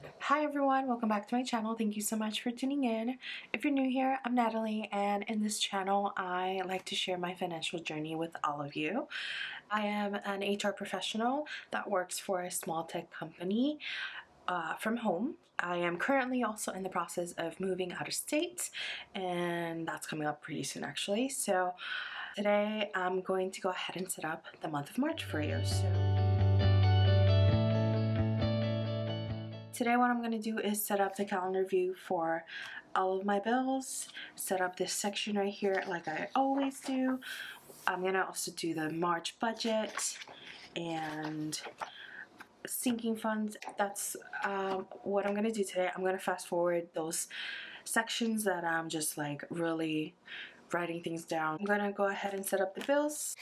Hi everyone, welcome back to my channel. Thank you so much for tuning in. If you're new here, I'm Natalie, and in this channel I like to share my financial journey with all of you. I am an HR professional that works for a small tech company from home. I am currently also in the process of moving out of state, and that's coming up pretty soon actually. So today I'm going to go ahead and set up the month of March for you. Today what I'm going to do is set up the calendar view for all of my bills, set up this section right here like I always do. I'm going to also do the March budget and sinking funds. That's what I'm going to do today. I'm going to fast forward those sections that I'm just like really writing things down. I'm going to go ahead and set up the bills.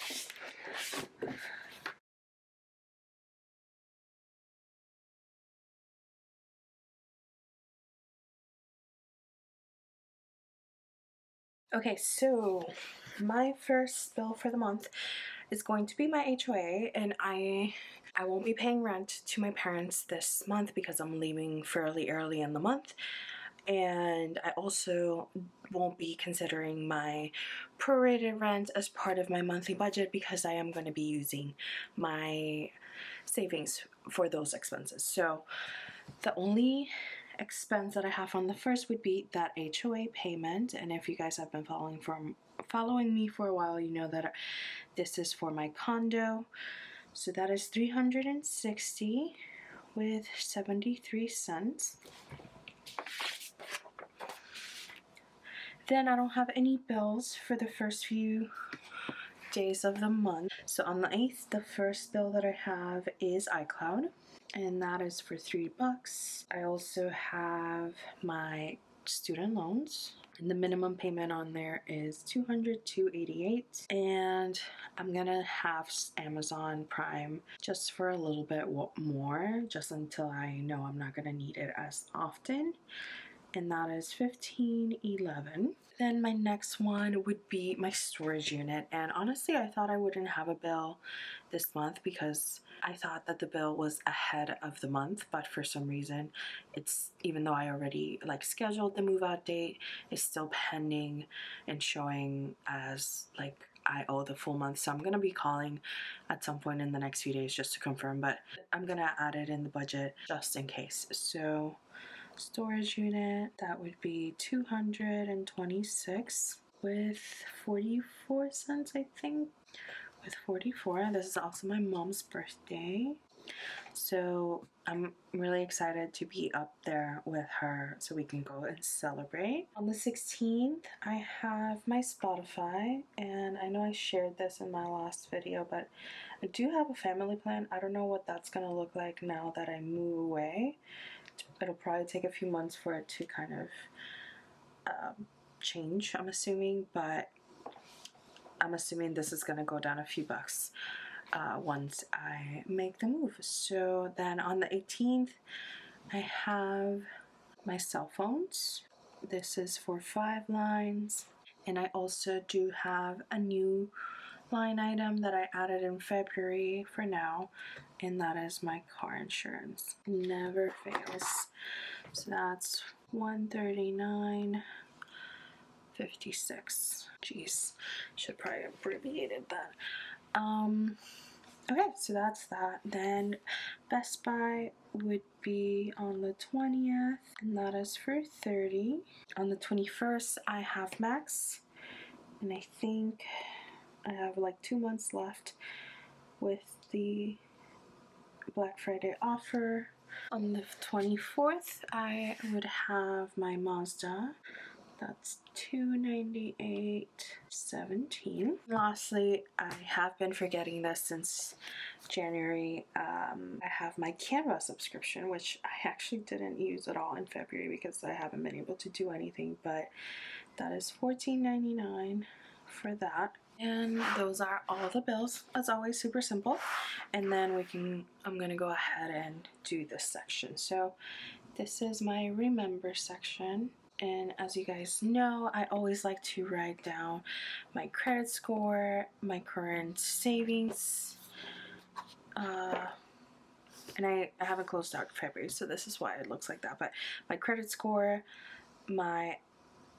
Okay, so my first bill for the month is going to be my HOA, and I won't be paying rent to my parents this month because I'm leaving fairly early in the month. And I also won't be considering my prorated rent as part of my monthly budget because I am going to be using my savings for those expenses. So the only expense that I have on the first would be that HOA payment, and if you guys have been following me for a while, you know that this is for my condo. So that is $360 with 73 cents. Then I don't have any bills for the first few days of the month. So on the 8th, the first bill that I have is iCloud, and that is for $3. I also have my student loans, and the minimum payment on there is $288. And I'm gonna have Amazon Prime just for a little bit more, just until I know I'm not gonna need it as often, and that is $15.11. Then my next one would be my storage unit, and honestly I thought I wouldn't have a bill this month because I thought that the bill was ahead of the month, but for some reason it's, even though I already like scheduled the move out date, it's still pending and showing as like I owe the full month. So I'm gonna be calling at some point in the next few days just to confirm, but I'm gonna add it in the budget just in case. So storage unit, that would be $226 with 44 cents, I think, with 44. This is also my mom's birthday, so I'm really excited to be up there with her so we can go and celebrate. On the 16th, I have my Spotify, and I know I shared this in my last video, but I do have a family plan. I don't know what that's gonna look like now that I move away. It'll probably take a few months for it to kind of change, I'm assuming, but I'm assuming this is gonna go down a few bucks once I make the move. So then on the 18th, I have my cell phones. This is for 5 lines, and I also do have a new line item that I added in February for now, and that is my car insurance. Never fails. So that's $139.56. Jeez, should probably have abbreviated that. Okay, so that's that. Then Best Buy would be on the 20th, and that is for $30. On the 21st, I have Max, and I think I have like 2 months left with the Black Friday offer. On the 24th, I would have my Mazda. That's $298.17. Lastly, I have been forgetting this since January. I have my Canva subscription, which I actually didn't use at all in February because I haven't been able to do anything, but that is $14.99 for that. And those are all the bills. As always, super simple. And then I'm gonna go ahead and do this section. So this is my remember section. And as you guys know, I always like to write down my credit score, my current savings, and I haven't closed out February, so this is why it looks like that. But my credit score, my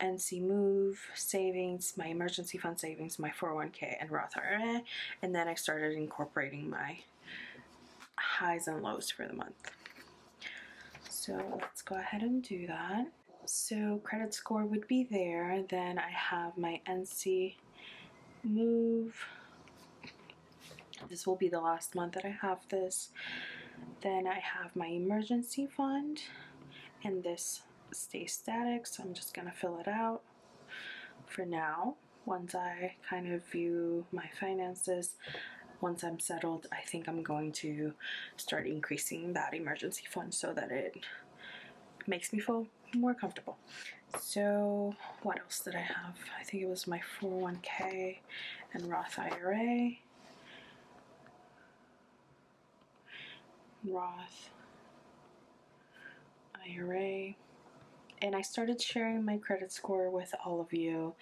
NC Move savings, my emergency fund savings, my 401k, and Roth IRA, and then I started incorporating my highs and lows for the month. So let's go ahead and do that. So credit score would be there. Then I have my NC Move. This will be the last month that I have this. Then I have my emergency fund, and this stays static, so I'm just gonna fill it out for now. Once I kind of view my finances, once I'm settled, I think I'm going to start increasing that emergency fund so that it makes me feel more comfortable. So what else did I have? I think it was my 401k and Roth IRA. Roth IRA. And I started sharing my credit score with all of you.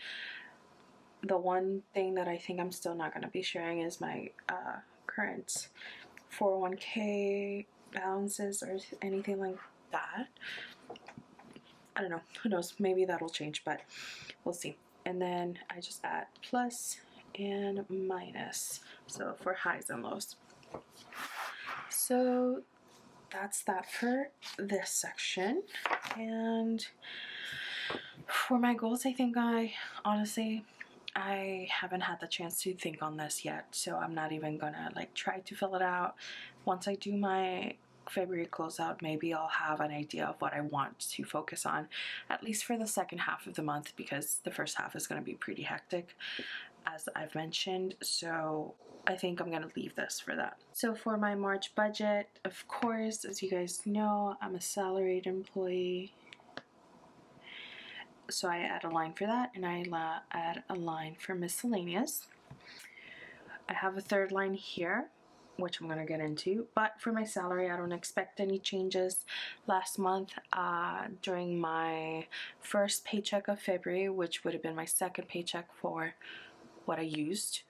The one thing that I think I'm still not going to be sharing is my current 401k balances or anything like that. I don't know, who knows, maybe that'll change, but we'll see. And then I just add plus and minus, so for highs and lows. So that's that for this section. And for my goals, I think I haven't had the chance to think on this yet, so I'm not even gonna like try to fill it out. Once I do my February closeout, maybe I'll have an idea of what I want to focus on, at least for the second half of the month, because the first half is going to be pretty hectic, as I've mentioned. So I think I'm going to leave this for that. So for my March budget, of course, as you guys know, I'm a salaried employee. So I add a line for that, and I add a line for miscellaneous. I have a third line here, which I'm going to get into, but for my salary, I don't expect any changes. Last month, during my first paycheck of February, which would have been my second paycheck for what I used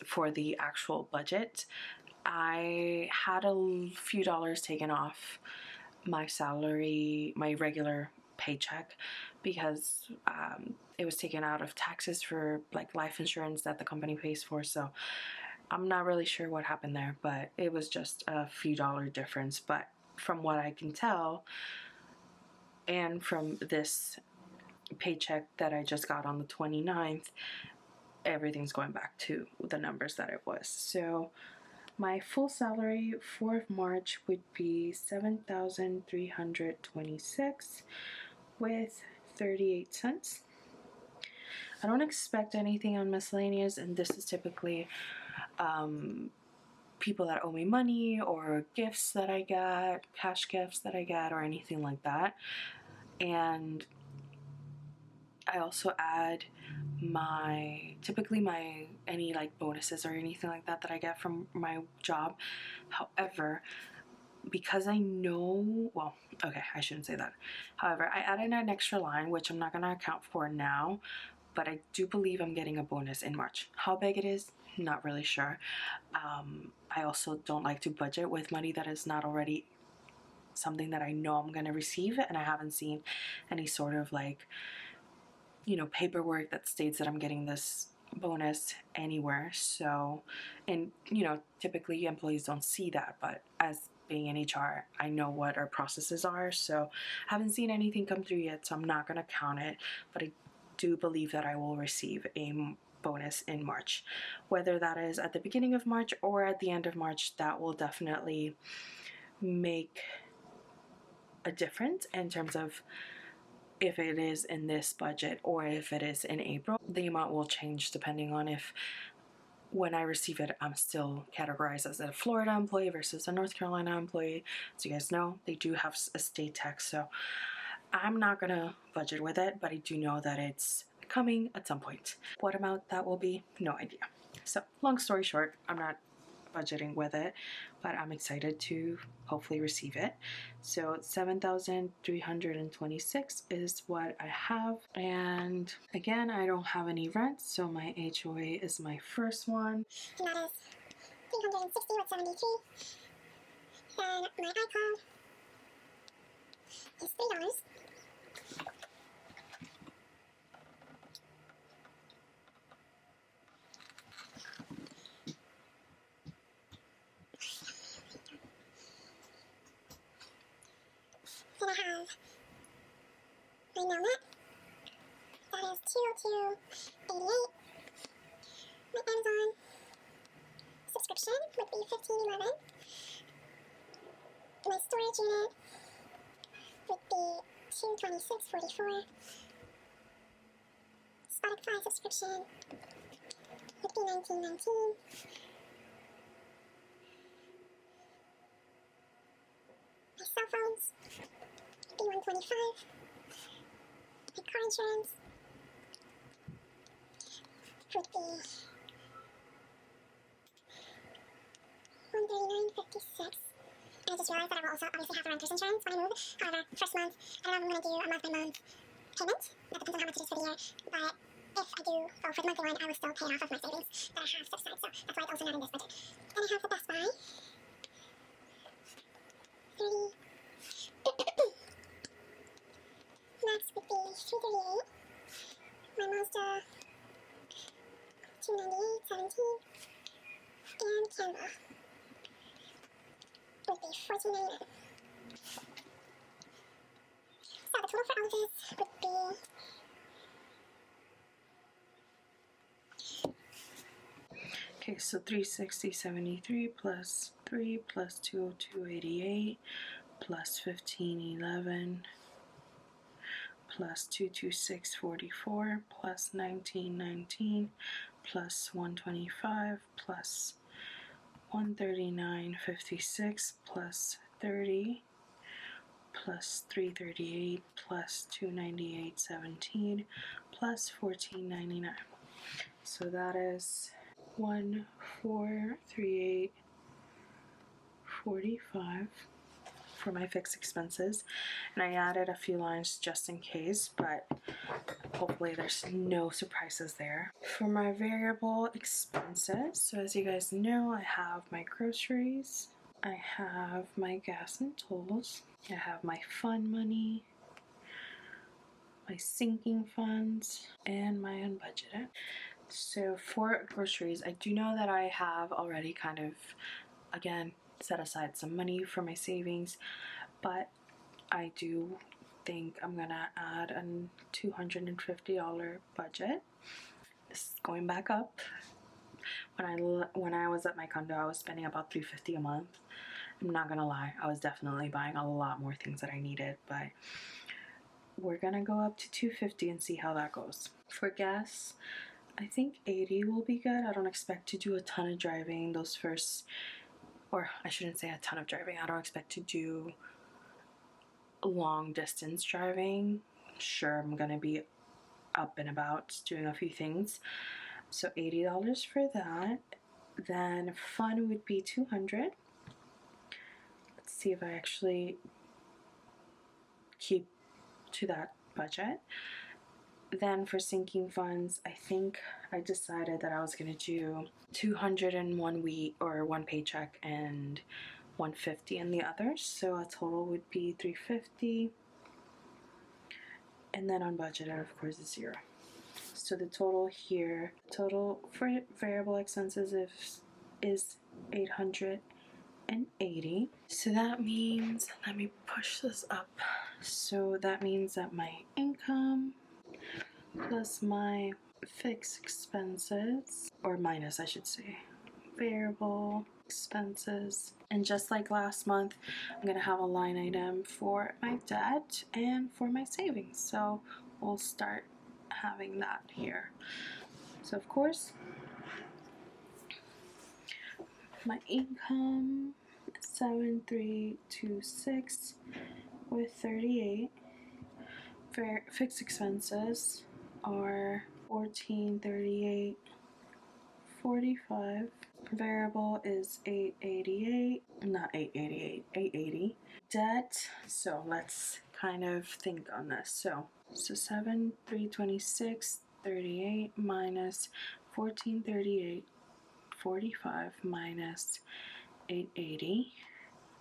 for the actual budget, I had a few dollars taken off my salary, my regular paycheck, because it was taken out of taxes for like life insurance that the company pays for. So I'm not really sure what happened there, but it was just a few dollar difference. But from what I can tell, and from this paycheck that I just got on the 29th, everything's going back to the numbers that it was. So my full salary for March would be $7,326 with 38 cents. I don't expect anything on miscellaneous, and this is typically people that owe me money or gifts that I get, cash gifts that I get, or anything like that. And I also add typically any like bonuses or anything like that I get from my job. However, because I know, well, okay, I shouldn't say that. However, I added an extra line, which I'm not going to account for now, but I do believe I'm getting a bonus in March. How big it is, not really sure. I also don't like to budget with money that is not already something that I know I'm going to receive, and I haven't seen any sort of like, paperwork that states that I'm getting this bonus anywhere. So, and typically employees don't see that, but as being in HR, I know what our processes are. So I haven't seen anything come through yet, so I'm not going to count it, but I do believe that I will receive a bonus in March. Whether that is at the beginning of March or at the end of March, that will definitely make a difference in terms of if it is in this budget or if it is in April. The amount will change depending on if when I receive it, I'm still categorized as a Florida employee versus a North Carolina employee. As you guys know, they do have a state tax, so I'm not gonna budget with it, but I do know that it's coming at some point. What amount that will be, no idea. So long story short, I'm not budgeting with it, but I'm excited to hopefully receive it. So 7,326 is what I have, and again, I don't have any rent, so my HOA is my first one. 360 with 73. Then my iCloud is $3. Then I have my Nelnet. That is $202.88. My Amazon subscription would be $15.11. My storage unit would be $226.44. Spotify subscription would be $19.19. My cell phones would be $125. My car insurance would be $139.56. And I just realized that I will also obviously have the renter's insurance when I move. However, first month, I don't know if I'm going to do a month-by-month payment. That depends on how much it is for the year. But if I do go for the monthly one, I will still pay it off of my savings that I have set aside. So that's why it's also not in this budget. Then I have the Best Buy. 30. Max would be $338. My Mazda 298.17. And Canva would be $14.99. So the total for all of this would be Okay, so 360.73 plus 3 plus 202.88 plus 15.11 plus 226.44 plus 19.19 plus 125 plus 139.56 plus 30 plus 338 plus 298.17 plus 14.99. So that is 1,438.45 for my fixed expenses, and I added a few lines just in case, but hopefully there's no surprises there. For my variable expenses, so as you guys know, I have my groceries, I have my gas and tolls, I have my fun money, my sinking funds, and my unbudgeted. So for groceries, I do know that I have already kind of, again, set aside some money for my savings, but I do think I'm gonna add a $250 budget. This is going back up. When I was at my condo, I was spending about $350 a month. I'm not gonna lie, I was definitely buying a lot more things that I needed, but we're gonna go up to $250 and see how that goes. For gas, I think 80 will be good. I don't expect to do a ton of driving those first, or I shouldn't say a ton of driving. I don't expect to do long distance driving. Sure, I'm gonna be up and about doing a few things. So $80 for that. Then fun would be $200. Let's see if I actually keep to that budget. Then for sinking funds, I think I decided that I was gonna do 200 in 1 week or one paycheck and 150 in the others. So a total would be 350. And then unbudgeted, of course, is 0. So the total here, total for variable expenses is 880. So that means, let me push this up. So that means that my income plus my fixed expenses, or minus I should say, variable expenses. And just like last month, I'm gonna have a line item for my debt and for my savings. So we'll start having that here. So of course, my income is 7,326 with 38. Fixed expenses are 1,438.45. Variable is 888, not 888, 880. Debt, so let's kind of think on this. So 7,326.38 minus 14,38 45 minus 880.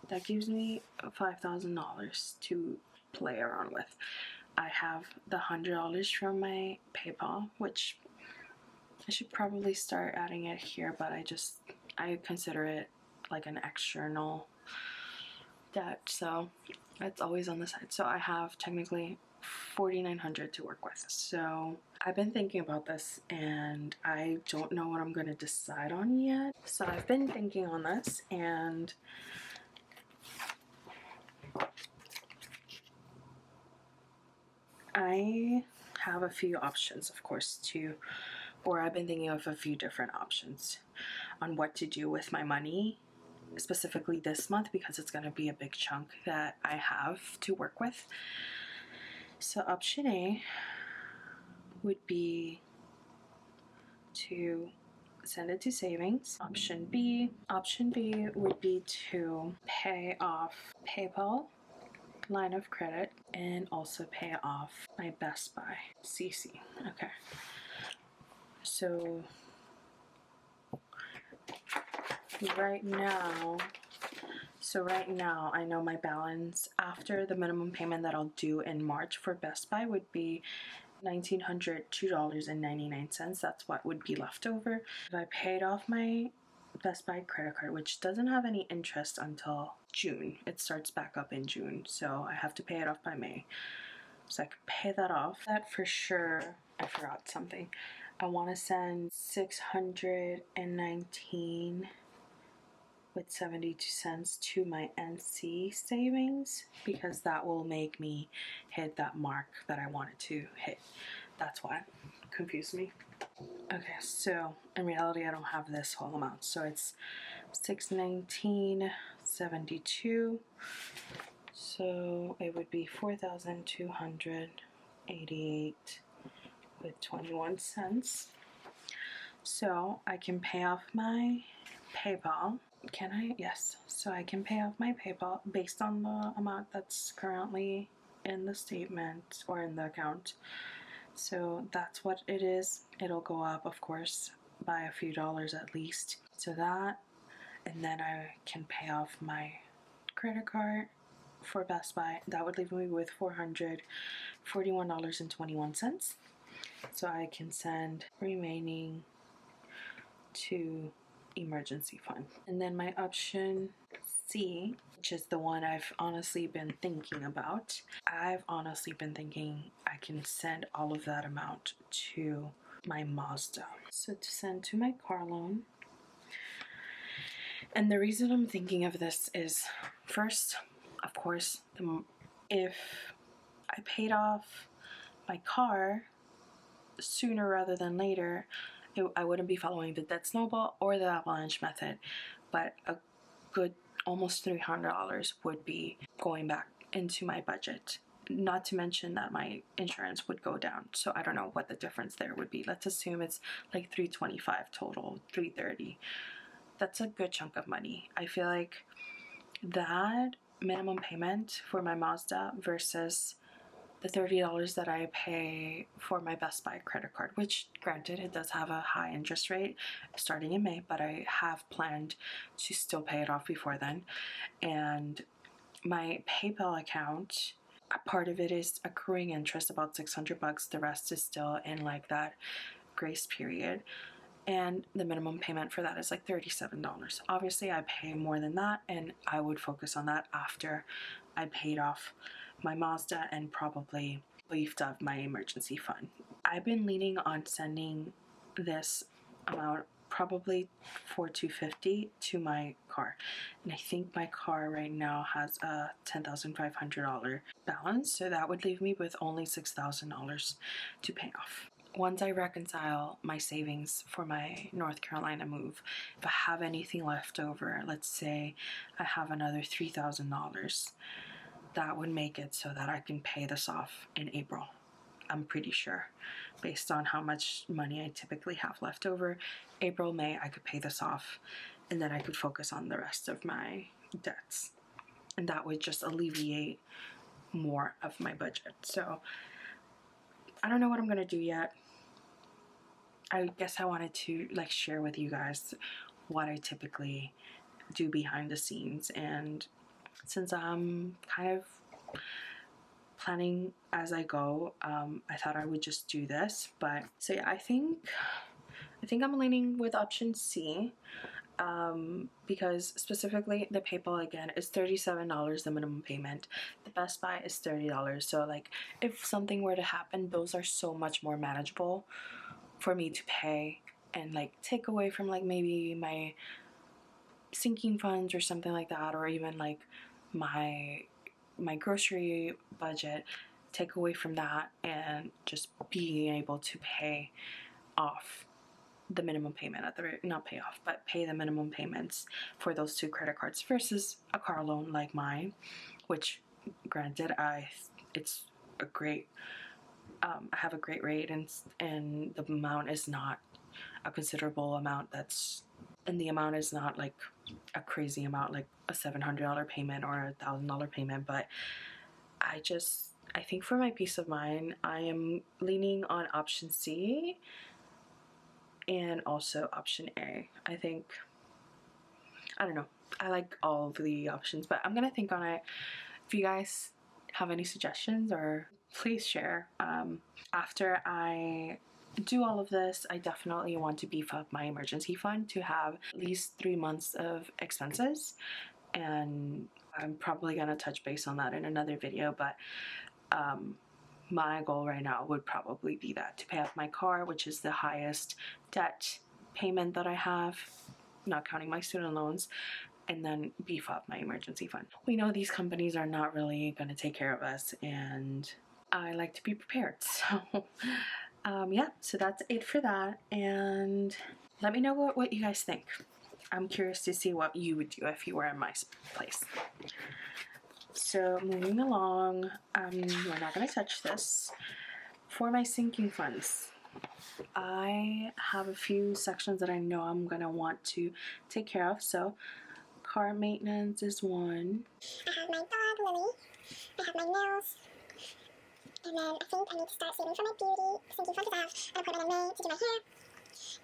That gives me $5,000 to play around with. I have the $100 from my PayPal, which I should probably start adding it here, but I consider it like an external debt, so it's always on the side. So I have technically $4,900 to work with. So I've been thinking about this and I don't know what I'm going to decide on yet. So I've been thinking on this, and I have a few options, of course, or I've been thinking of a few different options on what to do with my money, specifically this month, because it's going to be a big chunk that I have to work with. So option A would be to send it to savings. Option B would be to pay off PayPal line of credit and also pay off my Best Buy CC. Okay. So right now I know my balance after the minimum payment that I'll do in March for Best Buy would be $1,902.99. That's what would be left over. If I paid off my Best Buy credit card, which doesn't have any interest until June. It starts back up in June, so I have to pay it off by May. So I could pay that off. That for sure, I forgot something. I want to send $619 with 72 cents to my NC savings, because that will make me hit that mark that I wanted to hit. That's what confused me. Okay, so in reality I don't have this whole amount, so it's $619.72, so it would be $4,288 with 21 cents. So I can pay off my PayPal. Can I? Yes. So I can pay off my PayPal based on the amount that's currently in the statement or in the account. So that's what it is. It'll go up, of course, by a few dollars at least. So that, and then I can pay off my credit card for Best Buy. That would leave me with $441.21. So I can send remaining to emergency fund. And then my option C, which is the one I've honestly been thinking about, I can send all of that amount to my Mazda. So to send to my car loan. And the reason I'm thinking of this is, first, of course, if I paid off my car sooner rather than later, I wouldn't be following the debt snowball or the avalanche method, but a good almost $300 would be going back into my budget. Not to mention that my insurance would go down, so I don't know what the difference there would be. Let's assume it's like $325 total, $330. That's a good chunk of money. I feel like that minimum payment for my Mazda versus the $30 that I pay for my Best Buy credit card, which granted it does have a high interest rate starting in May, but I have planned to still pay it off before then. And my PayPal account, a part of it is accruing interest, about $600. The rest is still in like that grace period. And the minimum payment for that is like $37. Obviously, I pay more than that, and I would focus on that after I paid off my Mazda and probably beefed up my emergency fund. I've been leaning on sending this amount, probably $4,250, to my car. And I think my car right now has a $10,500 balance, so that would leave me with only $6,000 to pay off. Once I reconcile my savings for my North Carolina move, if I have anything left over, let's say I have another $3,000, that would make it so that I can pay this off in April. I'm pretty sure, based on how much money I typically have left over. April, May, I could pay this off, and then I could focus on the rest of my debts. And that would just alleviate more of my budget. So I don't know what I'm gonna do yet. I guess I wanted to share with you guys what I typically do behind the scenes. And since I'm kind of planning as I go, I thought I would just do this. But so yeah, I think I'm leaning with option C, because specifically the PayPal again is $37 the minimum payment. The Best Buy is $30. So like if something were to happen, those are so much more manageable for me to pay and like take away from like maybe my sinking funds or something like that, or even like my grocery budget, take away from that and just being able to pay off the minimum payment at the not pay off, but pay the minimum payments for those two credit cards versus a car loan like mine, which granted it's a great I have a great rate, and the amount is not a considerable amount, and the amount is not like a crazy amount like a $700 payment or a $1,000 payment. But I think for my peace of mind, I am leaning on option C and also option A. I don't know, I like all of the options, but I'm gonna think on it. If you guys have any suggestions, or please share. After I do all of this, I definitely want to beef up my emergency fund to have at least 3 months of expenses, and I'm probably gonna touch base on that in another video. But my goal right now would probably be that, to pay off my car, which is the highest debt payment that I have, not counting my student loans, and then beef up my emergency fund. We know these companies are not really going to take care of us, and I like to be prepared. So yeah, so that's it for that, and let me know what you guys think. I'm curious to see what you would do if you were in my place. So moving along, we're not going to touch this. For my sinking funds, I have a few sections that I know I'm going to want to take care of. So car maintenance is one. I have my dog, Lily. I have my nails. And then I think I need to start saving for my beauty sinking fund, because I have an appointment in May to do my hair.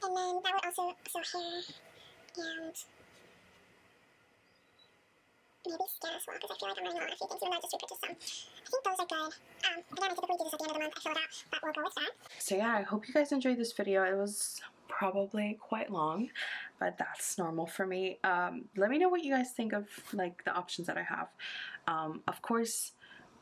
And then that would also, so hair and maybe skin as well, because I feel like I'm running out of a few things, even though I just repurchased some. I think those are good. Again, I typically do this at the end of the month. I fill it out, but we'll go with that. So yeah, I hope you guys enjoyed this video. It was probably quite long, but that's normal for me. Let me know what you guys think of like the options that I have. Of course,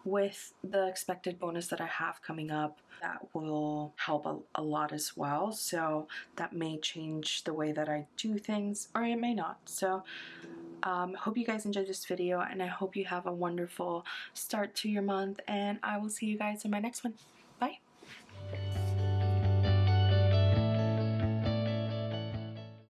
with the expected bonus that I have coming up, that will help a lot as well. So that may change the way that I do things, or it may not. So hope you guys enjoyed this video, and I hope you have a wonderful start to your month, and I will see you guys in my next one. Bye.